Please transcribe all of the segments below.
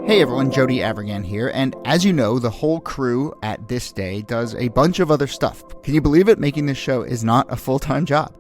Hey everyone, Jody Avirgan here, and as you know, the whole crew at This Day does a bunch of other stuff. Can you believe it? Making this show is not a full-time job.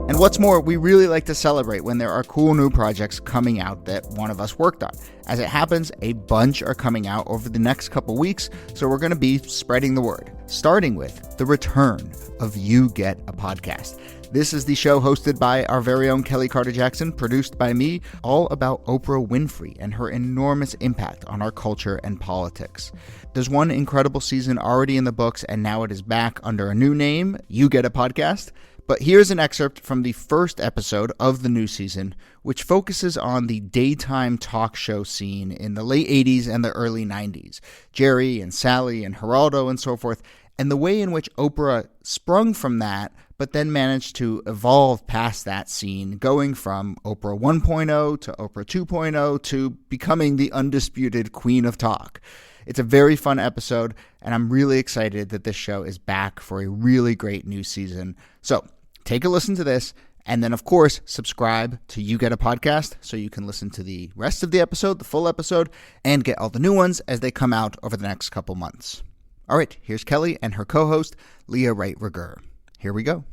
And what's more, we really like to celebrate when there are cool new projects coming out that one of us worked on. As it happens, a bunch are coming out over the next couple weeks, so we're going to be spreading the word, starting with the return of You Get a Podcast. This is the show hosted by our very own Kelly Carter-Jackson, produced by me, all about Oprah Winfrey and her enormous impact on our culture and politics. There's one incredible season already in the books, and now it is back under a new name, You Get a Podcast. But here's an excerpt from the first episode of the new season, which focuses on the daytime talk show scene in the late 80s and the early 90s. Jerry and Sally and Geraldo and so forth, and the way in which Oprah sprung from that, but then managed to evolve past that scene, going from Oprah 1.0 to Oprah 2.0 to becoming the undisputed queen of talk. It's a very fun episode, and I'm really excited that this show is back for a really great new season. So take a listen to this, and then, of course, subscribe to You Get a Podcast so you can listen to the rest of the episode, the full episode, and get all the new ones as they come out over the next couple months. All right, here's Kelly and her co-host, Leah Wright-Rigueur. Here we go.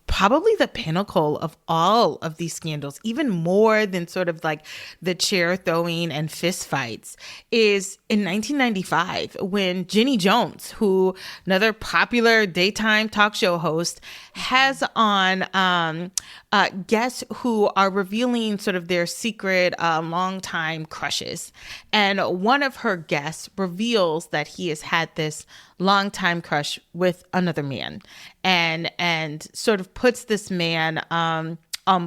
Probably the pinnacle of all of these scandals, even more than sort of like the chair throwing and fist fights, is in 1995 when Jenny Jones, who another popular daytime talk show host, has on guests who are revealing sort of their secret longtime crushes. And one of her guests reveals that he has had this longtime crush with another man, and sort of puts this man on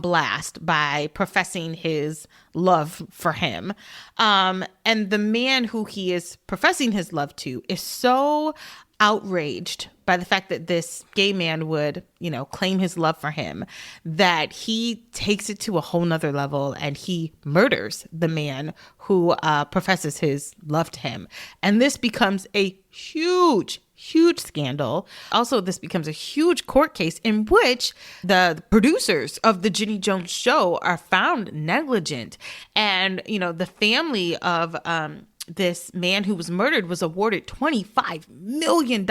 blast by professing his love for him. And the man who he is professing his love to is so outraged by the fact that this gay man would, claim his love for him, that he takes it to a whole nother level and he murders the man who professes his love to him. And this becomes a huge scandal. Also, this becomes a huge court case in which the producers of the Jenny Jones show are found negligent. And, the family of this man who was murdered was awarded $25 million.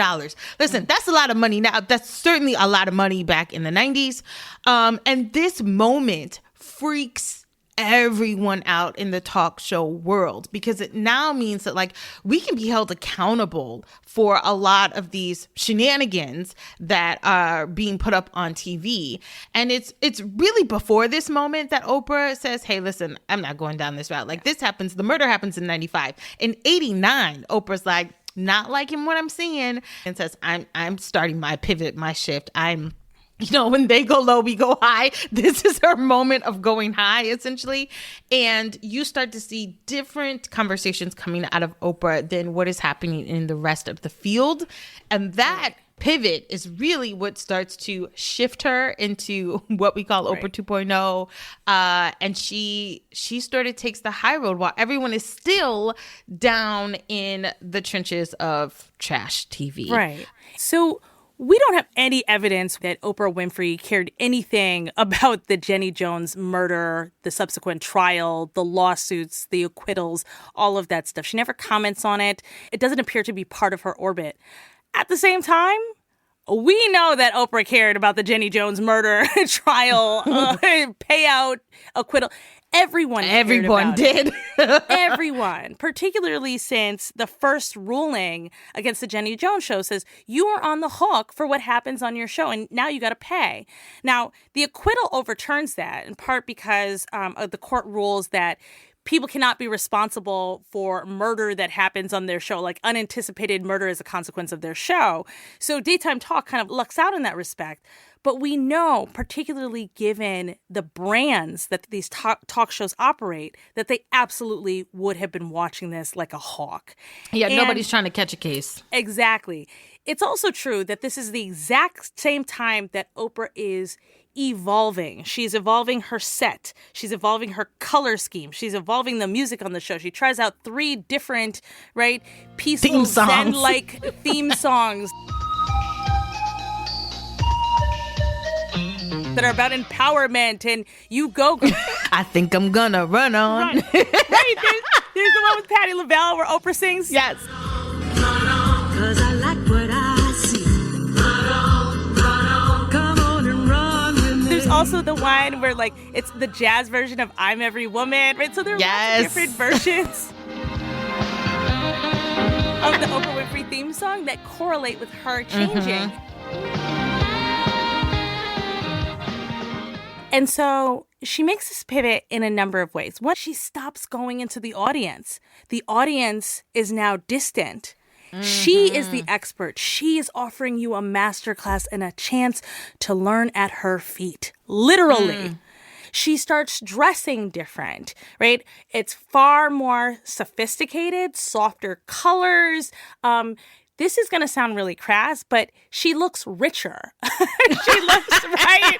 Listen, that's a lot of money now. That's certainly a lot of money back in the 90s. And this moment freaks everyone out in the talk show world, because it now means that we can be held accountable for a lot of these shenanigans that are being put up on TV. And it's really before this moment that Oprah says, hey, listen, I'm not going down this route. This happens, the murder happens in 95. In 89, Oprah's like, not liking what I'm seeing, and says, I'm starting my pivot, my shift. When they go low, we go high. This is her moment of going high, essentially. And you start to see different conversations coming out of Oprah than what is happening in the rest of the field. And that pivot is really what starts to shift her into what we call Oprah 2.0. And she sort of takes the high road while everyone is still down in the trenches of trash TV. Right. So we don't have any evidence that Oprah Winfrey cared anything about the Jenny Jones murder, the subsequent trial, the lawsuits, the acquittals, all of that stuff. She never comments on it. It doesn't appear to be part of her orbit. At the same time, we know that Oprah cared about the Jenny Jones murder, trial, payout, acquittal. Everyone did. Everyone, particularly since the first ruling against the Jenny Jones show says you are on the hook for what happens on your show, and now you got to pay. Now, the acquittal overturns that, in part because of the court rules that people cannot be responsible for murder that happens on their show, like unanticipated murder as a consequence of their show. So daytime talk kind of lucks out in that respect. But we know, particularly given the brands that these talk shows operate, that they absolutely would have been watching this like a hawk. Yeah, nobody's trying to catch a case. Exactly. It's also true that this is the exact same time that Oprah is evolving. She's evolving her set. She's evolving her color scheme. She's evolving the music on the show. She tries out 3 different, peaceful, zen-like theme songs that are about empowerment and you go. I think I'm gonna run on. Right. Patti LaBelle where Oprah sings? Yes. 'Cause I like what I see. Come on and run with me. There's also the one where, like, it's the jazz version of I'm Every Woman, right? So there are lots of different versions of the Oprah Winfrey theme song that correlate with her changing. And so she makes this pivot in a number of ways. One, she stops going into the audience. The audience is now distant. She is the expert. She is offering you a masterclass and a chance to learn at her feet. Literally. She starts dressing different, right? It's far more sophisticated, softer colors. This is going to sound really crass, but she looks richer. She looks, right?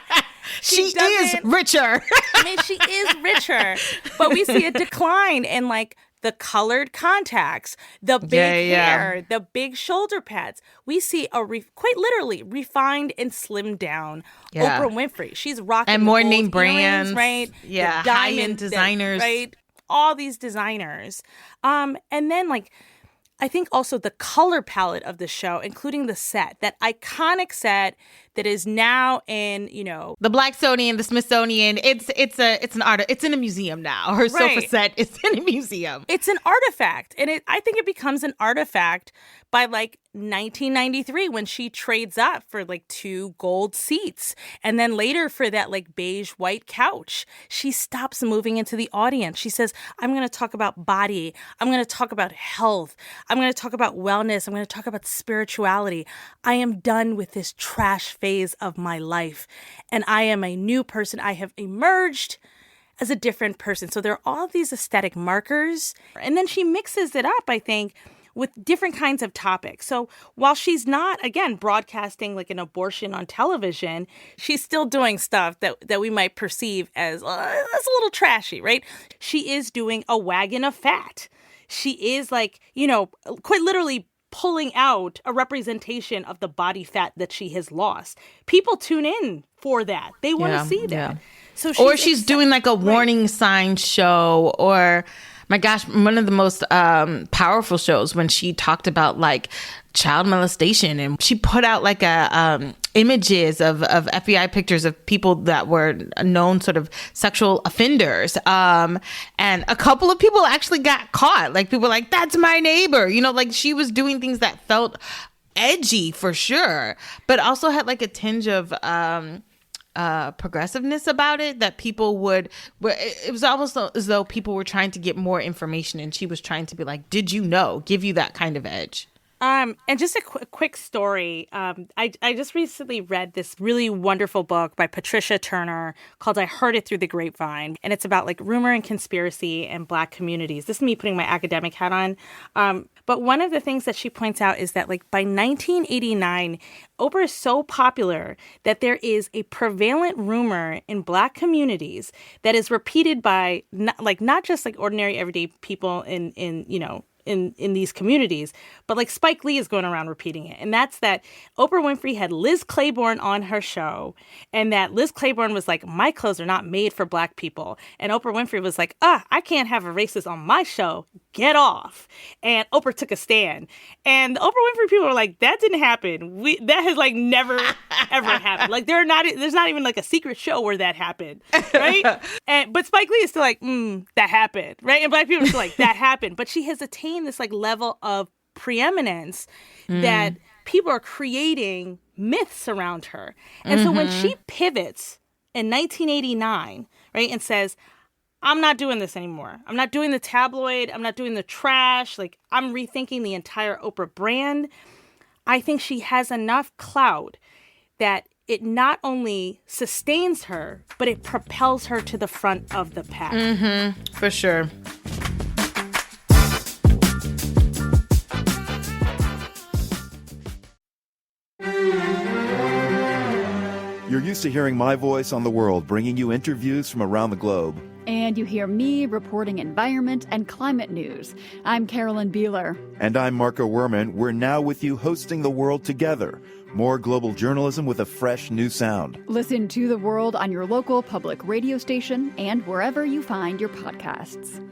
She is richer. I mean, she is richer. But we see a decline in, like, the colored contacts, the big hair, the big shoulder pads. We see a quite literally refined and slimmed down Oprah Winfrey. She's rocking and more the name gold brands, earrings, right? Yeah, The diamond, high-end designers, right? All these designers. And then, like, I think also the color palette of the show, including the set, that iconic set that is now in, you know, the Blacksonian, the Smithsonian. It's an art. It's in a museum now. Her sofa set is in a museum. It's an artifact, and I think it becomes an artifact by like 1993 when she trades up for like 2 gold seats, and then later for that like beige white couch. She stops moving into the audience. She says, "I'm going to talk about body. I'm going to talk about health. I'm going to talk about wellness. I'm going to talk about spirituality. I am done with this trash phase of my life, and I am a new person. I have emerged as a different person." So there are all these aesthetic markers, and then she mixes it up, I think, with different kinds of topics. So while she's not, again, broadcasting like an abortion on television, she's still doing stuff that we might perceive as that's a little trashy, right? She is doing a wagon of fat. She is like, you know, quite literally pulling out a representation of the body fat that she has lost. People tune in for that. They want to see that. Yeah. So she's doing like a warning sign show, or my gosh, one of the most powerful shows when she talked about like child molestation, and she put out like images of FBI pictures of people that were known sort of sexual offenders. And a couple of people actually got caught. Like people were like, "That's my neighbor." You know, like she was doing things that felt edgy for sure, but also had like a tinge of progressiveness about it, that people would, it was almost as though people were trying to get more information, and she was trying to be like, "Did you know?" Give you that kind of edge. And just a quick story. I just recently read this really wonderful book by Patricia Turner called I Heard It Through the Grapevine. And it's about like rumor and conspiracy in Black communities. This is me putting my academic hat on. But one of the things that she points out is that like by 1989, Oprah is so popular that there is a prevalent rumor in Black communities that is repeated by not just like ordinary everyday people in these communities, but like Spike Lee is going around repeating it. And that's that Oprah Winfrey had Liz Claiborne on her show, and that Liz Claiborne was like, "My clothes are not made for Black people." And Oprah Winfrey was like, "I can't have a racist on my show. Get off." And Oprah took a stand. And the Oprah Winfrey people were like, "That didn't happen. That has like never, ever happened. Like there's not even like a secret show where that happened." Right? But Spike Lee is still like, "That happened." Right? And Black people are still like, "That happened." But she has attained this like level of preeminence that people are creating myths around her. And so when she pivots in 1989, right, and says, "I'm not doing this anymore. I'm not doing the tabloid. I'm not doing the trash. Like I'm rethinking the entire Oprah brand," I think she has enough clout that it not only sustains her, but it propels her to the front of the pack. For sure. You're used to hearing my voice on the world, bringing you interviews from around the globe. And you hear me reporting environment and climate news. I'm Carolyn Beeler. And I'm Marco Werman. We're now with you hosting The World Together. More global journalism with a fresh new sound. Listen to The World on your local public radio station and wherever you find your podcasts.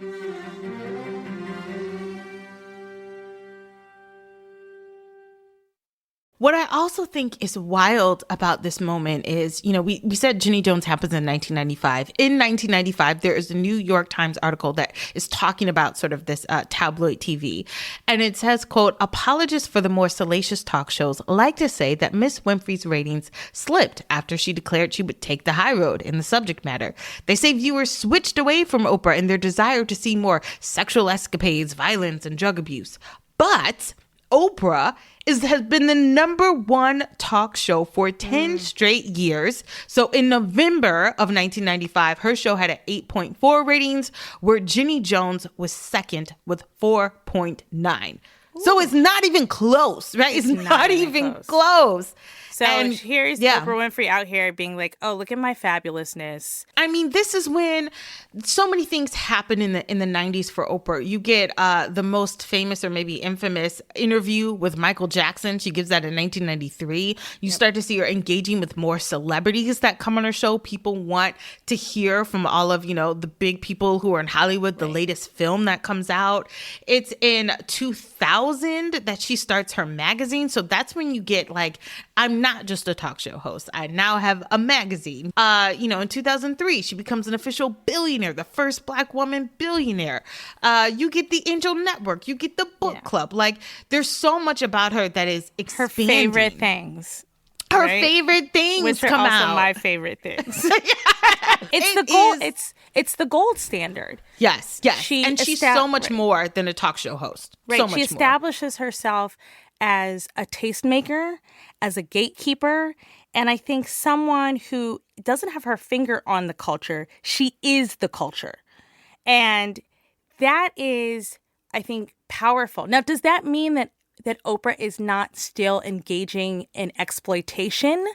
What I also think is wild about this moment is, we said Ginny Jones happens in 1995. In 1995, there is a New York Times article that is talking about sort of this tabloid TV. And it says, quote, apologists for the more salacious talk shows like to say that Miss Winfrey's ratings slipped after she declared she would take the high road in the subject matter. They say viewers switched away from Oprah in their desire to see more sexual escapades, violence, and drug abuse. But Oprah has been the number one talk show for 10 straight years. So in November of 1995, her show had an 8.4 ratings, where Ginny Jones was second with 4.9. So it's not even close, right? It's not even close. So here's Oprah Winfrey out here being like, oh, look at my fabulousness. I mean, this is when so many things happen in the 90s for Oprah. You get the most famous or maybe infamous interview with Michael Jackson. She gives that in 1993. You start to see her engaging with more celebrities that come on her show. People want to hear from all of, the big people who are in Hollywood, the latest film that comes out. It's in 2000 that she starts her magazine. So that's when you get like, I'm not just a talk show host. I now have a magazine. In 2003, she becomes an official billionaire, the first Black woman billionaire. You get the Angel Network. You get the book club. Like, there's so much about her that is expanding. Her favorite things. Her favorite things Which are come also out. my favorite things. It's the gold. It's the gold standard. Yes. She's so much more than a talk show host. Right. So much she establishes herself as a tastemaker, as a gatekeeper, and I think someone who doesn't have her finger on the culture. She is the culture. And that is, I think, powerful. Now, does that mean that Oprah is not still engaging in exploitation?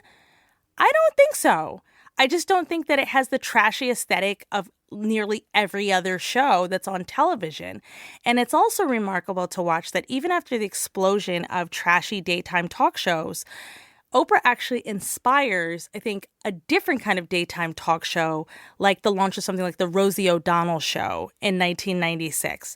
I don't think so. I just don't think that it has the trashy aesthetic of nearly every other show that's on television. And it's also remarkable to watch that even after the explosion of trashy daytime talk shows, Oprah actually inspires, I think, a different kind of daytime talk show, like the launch of something like the Rosie O'Donnell Show in 1996.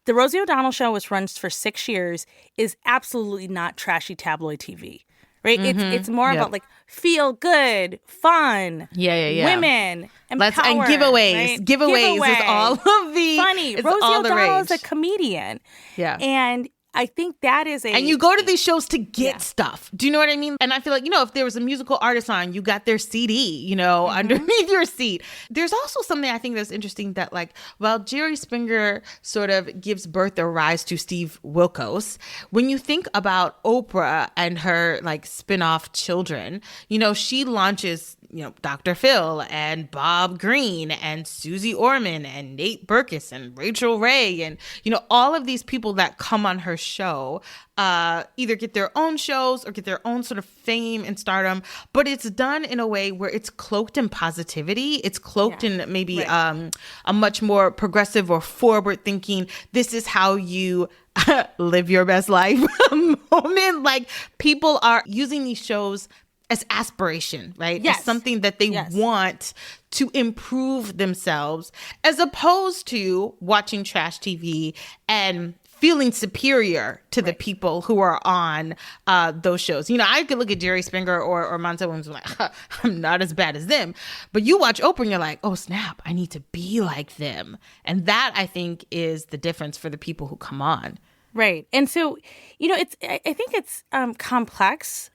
The Rosie O'Donnell Show, which runs for 6 years, is absolutely not trashy tabloid TV. Right? It's more about like feel good, fun, women, and power, and giveaways. Right? Giveaways is all of the funny. Rosie O'Donnell is a comedian. Yeah. And I think that is and you go to these shows to get stuff. Do you know what I mean? And I feel like, if there was a musical artist on, you got their CD, underneath your seat. There's also something I think that's interesting that, like, while Jerry Springer sort of gives birth or rise to Steve Wilkos, when you think about Oprah and her, like, spin-off children, she launches, Dr. Phil and Bob Greene and Susie Orman and Nate Berkus and Rachel Ray and, all of these people that come on her show either get their own shows or get their own sort of fame and stardom, but it's done in a way where it's cloaked in positivity. It's cloaked in maybe a much more progressive or forward thinking, this is how you live your best life moment. Like, people are using these shows as aspiration, right? As something that they want to improve themselves, as opposed to watching trash TV and feeling superior to the people who are on those shows. I could look at Jerry Springer or Montel Williams and be like, I'm not as bad as them. But you watch Oprah and you're like, oh, snap, I need to be like them. And that, I think, is the difference for the people who come on. Right. And so, I think it's complex.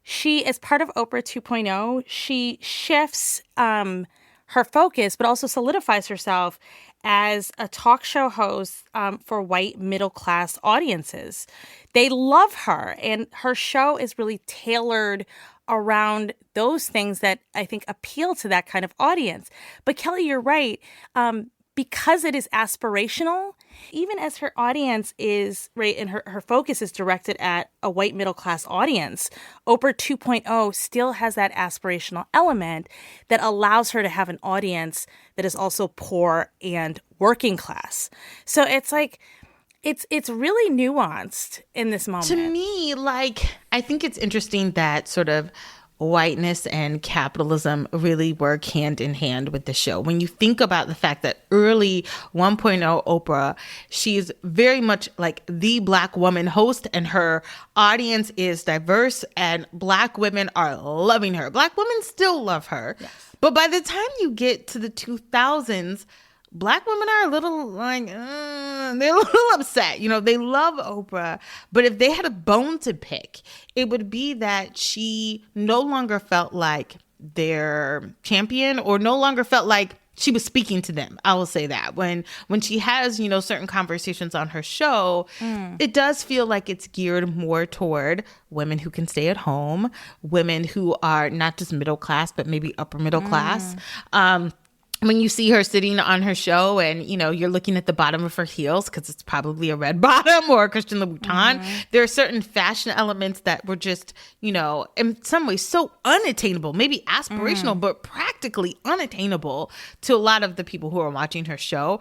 She, as part of Oprah 2.0, she shifts her focus, but also solidifies herself as a talk show host for white middle-class audiences. They love her, and her show is really tailored around those things that I think appeal to that kind of audience. But Kelly, you're right. Because it is aspirational, even as her audience is, right, and her focus is directed at a white middle-class audience, Oprah 2.0 still has that aspirational element that allows her to have an audience that is also poor and working class. So it's like, it's really nuanced in this moment. To me, like, I think it's interesting that sort of whiteness and capitalism really work hand in hand with the show. When you think about the fact that early 1.0 Oprah She's very much like the Black woman host, and her audience is diverse, and Black women are loving her. Black women still love her. Yes. But by the time you get to the 2000s, Black women are a little like, they're a little upset. You know, they love Oprah, but if they had a bone to pick, it would be that she no longer felt like their champion, or no longer felt like she was speaking to them. I will say that when she has, you know, certain conversations on her show, it does feel like it's geared more toward women who can stay at home, women who are not just middle class, but maybe upper middle class. When you see her sitting on her show and, you know, you're looking at the bottom of her heels because it's probably a red bottom or a Christian Louboutin, there are certain fashion elements that were just, you know, in some ways so unattainable, maybe aspirational, but practically unattainable to a lot of the people who are watching her show.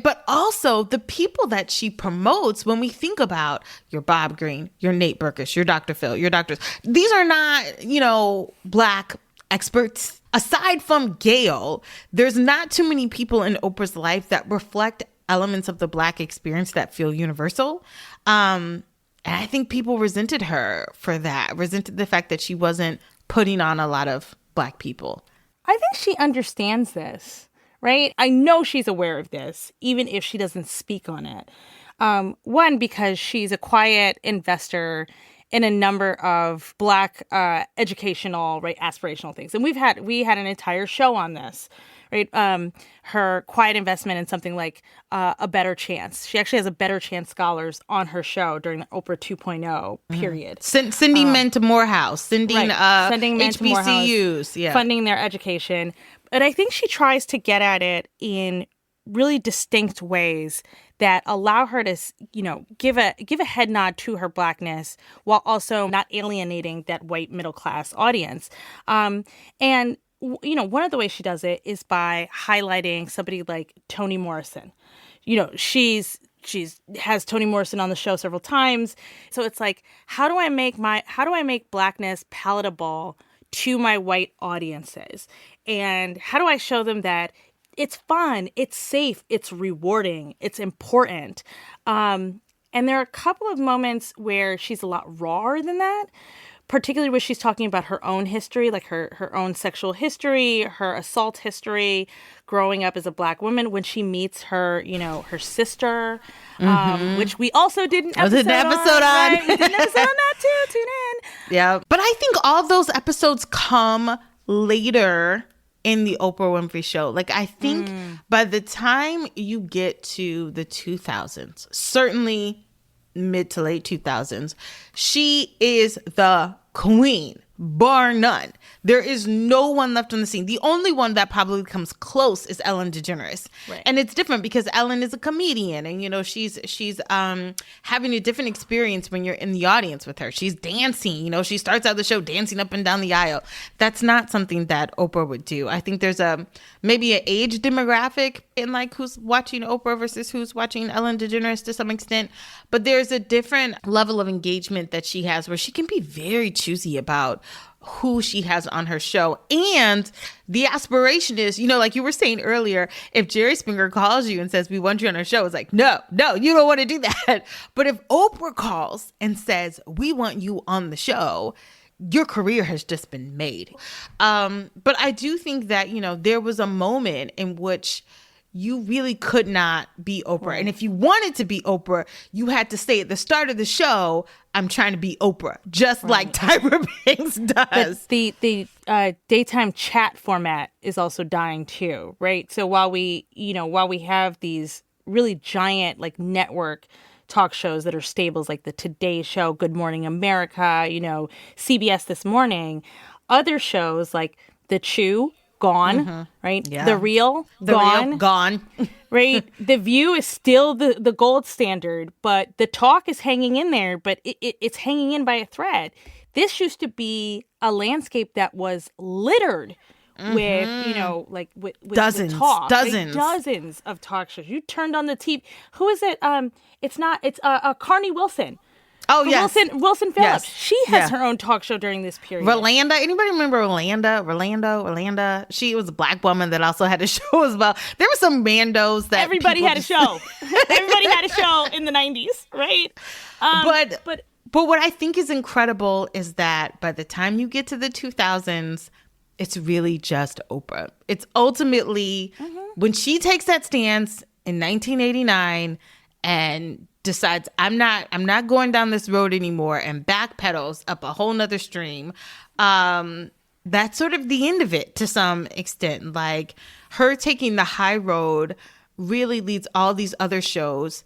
But also the people that she promotes, when we think about your Bob Greene, your Nate Berkus, your Dr. Phil, your doctors, these are not, you know, Black experts. Aside from Gayle, there's not too many people in Oprah's life that reflect elements of the Black experience that feel universal. And I think people resented her for that, resented the fact that she wasn't putting on a lot of Black people. I think she understands this, right? I know she's aware of this, even if she doesn't speak on it. One, because she's a quiet investor in a number of Black educational, right, aspirational things. And we had an entire show on this, right? Her quiet investment in something like A Better Chance. She actually has A Better Chance scholars on her show during the Oprah 2.0 period. Sending men to Morehouse, sending men to Morehouse, funding their education. But I think she tries to get at it in really distinct ways that allow her to, you know, give a head nod to her Blackness while also not alienating that white middle class audience. And, you know, one of the ways she does it is by highlighting somebody like Toni Morrison. You know, she's has Toni Morrison on the show several times. So it's like, how do I make Blackness palatable to my white audiences? And how do I show them that it's fun, it's safe, it's rewarding, it's important. And there are a couple of moments where she's a lot rawer than that, particularly when she's talking about her own history, like her own sexual history, her assault history, growing up as a Black woman, when she meets her, you know, her sister, which we also did an episode on. Right? We did an episode on that too, tune in. Yeah. But I think all those episodes come later in the Oprah Winfrey Show. Like, I think by the time you get to the 2000s, certainly mid to late 2000s, she is the queen, bar none. There is no one left on the scene. The only one that probably comes close is Ellen DeGeneres. Right. And it's different because Ellen is a comedian, and, you know, she's having a different experience when you're in the audience with her. She's dancing, you know, she starts out the show dancing up and down the aisle. That's not something that Oprah would do. I think there's maybe an age demographic in, like, who's watching Oprah versus who's watching Ellen DeGeneres to some extent. But there's a different level of engagement that she has where she can be very choosy about who she has on her show. And the aspiration is, you know, like you were saying earlier, if Jerry Springer calls you and says, we want you on our show, it's like, no, you don't want to do that. But if Oprah calls and says, we want you on the show, your career has just been made. But I do think that, you know, there was a moment in which you really could not be Oprah. Right. And if you wanted to be Oprah, you had to say at the start of the show, I'm trying to be Oprah, just like Tyra Banks does. The daytime chat format is also dying too, right? So while we have these really giant, like, network talk shows that are staples, like the Today Show, Good Morning America, you know, CBS This Morning, other shows like The Chew, gone, right? Yeah. The Real, gone. Right? The View is still the gold standard, but the talk is hanging in there, but it's hanging in by a thread. This used to be a landscape that was littered with, you know, like with dozens of talk shows. You turned on the TV. Who is it? It's Carney Wilson. Oh, yes. Wilson Phillips. Yes. She has Yeah. her own talk show during this period. Rolanda. Anybody remember Rolanda? She was a black woman that also had a show as well. There were some bandos that Everybody people had a show. Everybody had a show in the 90s, right? But what I think is incredible is that by the time you get to the 2000s, it's really just Oprah. It's ultimately when she takes that stance in 1989 and decides I'm not going down this road anymore and backpedals up a whole nother stream. That's sort of the end of it to some extent. Like her taking the high road really leads all these other shows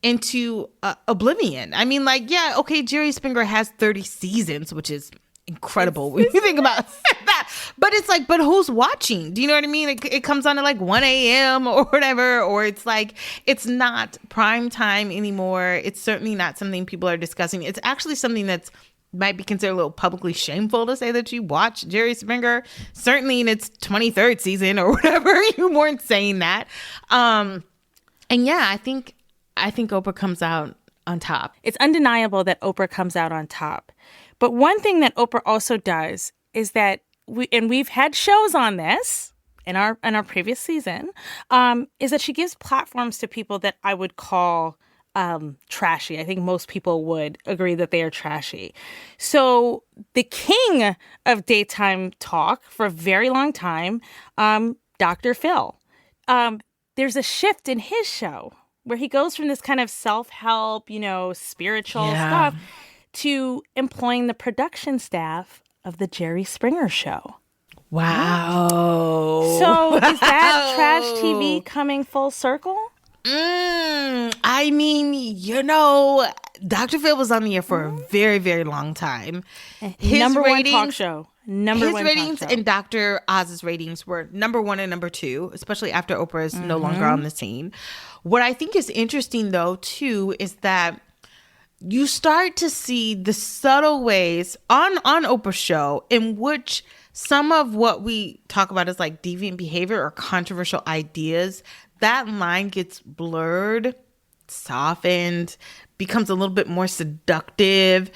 into oblivion. I mean, like, yeah, okay, Jerry Springer has 30 seasons, which is incredible when you think about that. But it's like, but who's watching? Do you know what I mean? It comes on at like 1 a.m. or whatever, or it's like, it's not prime time anymore. It's certainly not something people are discussing. It's actually something that's might be considered a little publicly shameful to say that you watch Jerry Springer. Certainly in its 23rd season or whatever, you weren't saying that. And yeah, I think Oprah comes out on top. It's undeniable that Oprah comes out on top. But one thing that Oprah also does is that we've had shows on this in our previous season, is that she gives platforms to people that I would call trashy. I think most people would agree that they are trashy. So the king of daytime talk for a very long time, Dr. Phil, there's a shift in his show where he goes from this kind of self-help, spiritual stuff to employing the production staff of the Jerry Springer Show. Wow. So is that trash TV coming full circle? I mean, Dr. Phil was on the air for a very, very long time. His Number one ratings, talk show. His ratings and Dr. Oz's ratings were number 1 and number 2, especially after Oprah is no longer on the scene. What I think is interesting, though, too, is that you start to see the subtle ways on Oprah's show in which some of what we talk about as like deviant behavior or controversial ideas, that line gets blurred, softened, becomes a little bit more seductive.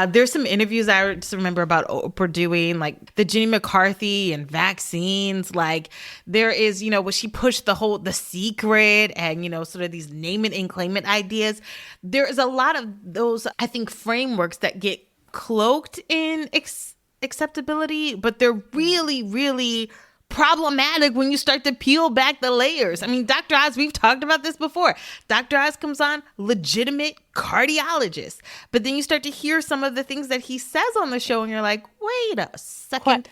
There's some interviews I just remember about Oprah doing, like the Jenny McCarthy and vaccines. Like there is, when she pushed The Secret and, sort of these name it and claim it ideas. There is a lot of those, I think, frameworks that get cloaked in acceptability, but they're really, really problematic when you start to peel back the layers. I mean, Dr. Oz, we've talked about this before. Dr. Oz comes on, legitimate cardiologist. But then you start to hear some of the things that he says on the show and you're like, wait a second.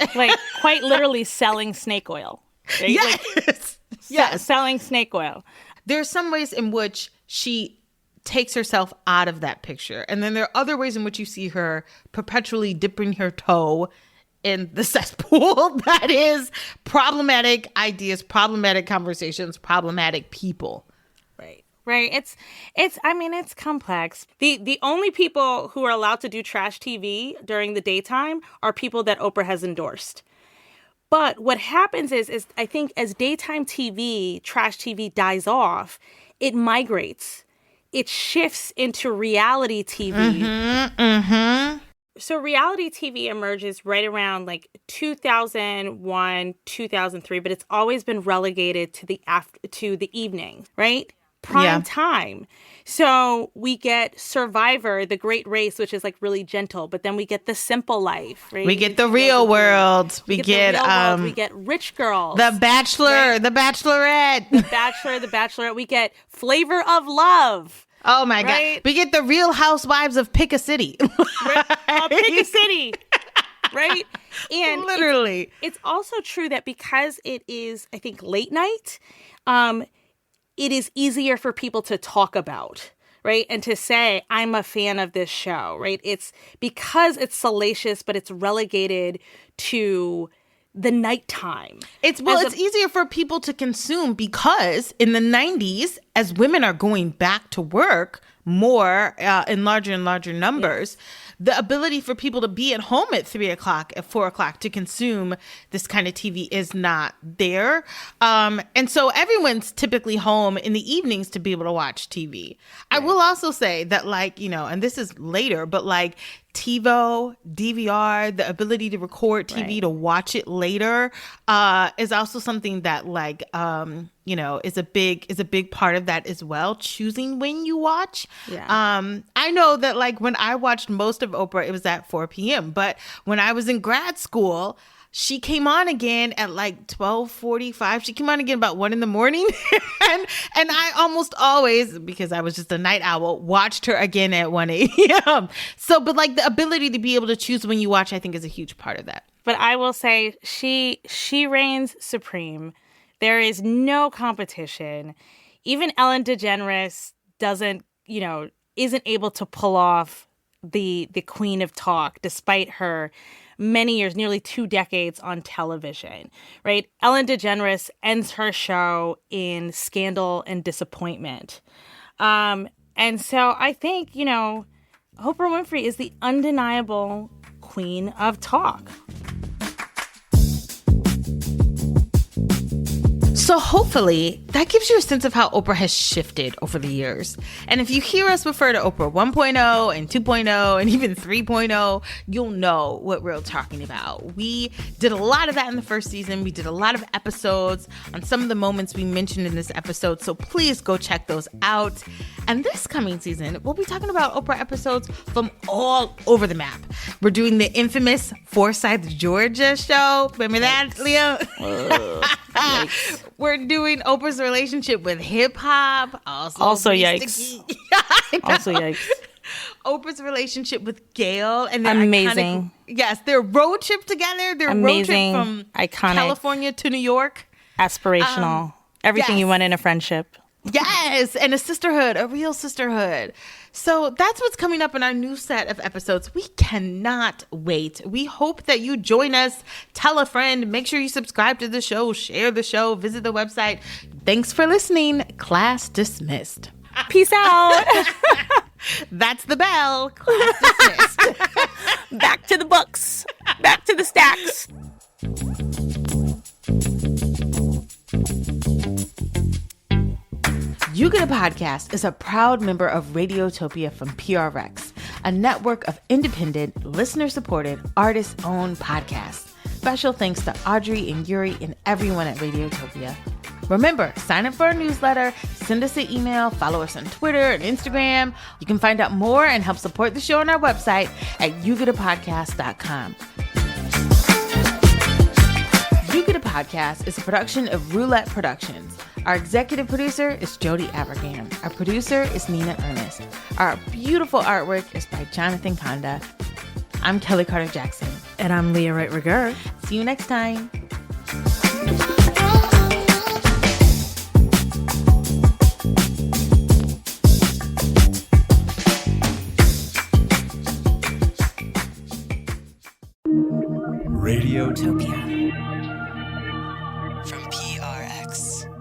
Quite literally selling snake oil. Right? Yes. Yes. Selling snake oil. There's some ways in which she takes herself out of that picture. And then there are other ways in which you see her perpetually dipping her toe in the cesspool that is problematic ideas, problematic conversations, problematic people. Right. It's complex. The only people who are allowed to do trash TV during the daytime are people that Oprah has endorsed. But what happens is I think as daytime TV, trash TV dies off, it migrates. It shifts into reality TV. So reality TV emerges right around like 2001, 2003, but it's always been relegated to the evening, right? Prime time. So we get Survivor, The Great Race, which is like really gentle, but then we get The Simple Life, right? We get The Real World. We get Rich Girls. The Bachelor, right? The Bachelorette. The Bachelor, The Bachelorette. We get Flavor of Love. Oh my right? God. We get The Real Housewives of Pick a City. Pick a city. Right? And literally. It's also true that because it is, I think, late night, it is easier for people to talk about, right? And to say, I'm a fan of this show, right? It's because it's salacious, but it's relegated to the nighttime. It's easier for people to consume because in the 90s, as women are going back to work more in larger and larger numbers, the ability for people to be at home at 3 o'clock, at 4 o'clock to consume this kind of TV is not there. And so everyone's typically home in the evenings to be able to watch TV. I will also say that, like, you know, and this is later, but like TiVo, DVR, the ability to record TV to watch it later is also something that, like, you know, is a big part of that as well. Choosing when you watch. Yeah. I know that, like, when I watched most of Oprah, it was at 4 p.m. But when I was in grad school, she came on again at like 12:45. She came on again about 1 a.m. and I almost always, because I was just a night owl, watched her again at 1 a.m. So, but like the ability to be able to choose when you watch, I think is a huge part of that. But I will say she reigns supreme. There is no competition. Even Ellen DeGeneres isn't able to pull off the Queen of Talk, despite her many years, nearly 2 decades on television, right? Ellen DeGeneres ends her show in scandal and disappointment. And so I think, you know, Oprah Winfrey is the undeniable Queen of Talk. So hopefully that gives you a sense of how Oprah has shifted over the years. And if you hear us refer to Oprah 1.0 and 2.0 and even 3.0, you'll know what we're talking about. We did a lot of that in the first season. We did a lot of episodes on some of the moments we mentioned in this episode. So please go check those out. And this coming season, we'll be talking about Oprah episodes from all over the map. We're doing the infamous Forsyth, Georgia show. Remember that, Leo? We're doing Oprah's relationship with hip hop. Also yikes. Also yikes. Oprah's relationship with Gayle and their amazing. Yes, their road trip together. Their amazing, road trip from iconic, California to New York. Aspirational. Everything you want in a friendship. Yes, and a sisterhood, a real sisterhood. So that's what's coming up in our new set of episodes. We cannot wait. We hope that you join us. Tell a friend. Make sure you subscribe to the show. Share the show. Visit the website. Thanks for listening. Class dismissed. Peace out. That's the bell. Class dismissed. Back to the books. Back to the stacks. You Get a Podcast is a proud member of Radiotopia from PRX, a network of independent, listener-supported, artist-owned podcasts. Special thanks to Audrey and Yuri and everyone at Radiotopia. Remember, sign up for our newsletter, send us an email, follow us on Twitter and Instagram. You can find out more and help support the show on our website at yougetapodcast.com. You Get a Podcast is a production of Roulette Productions. Our executive producer is Jody Abraham. Our producer is Nina Ernest. Our beautiful artwork is by Jonathan Conda. I'm Kelly Carter-Jackson. And I'm Leah Wright-Rigueur. See you next time. Radiotopia from PRX.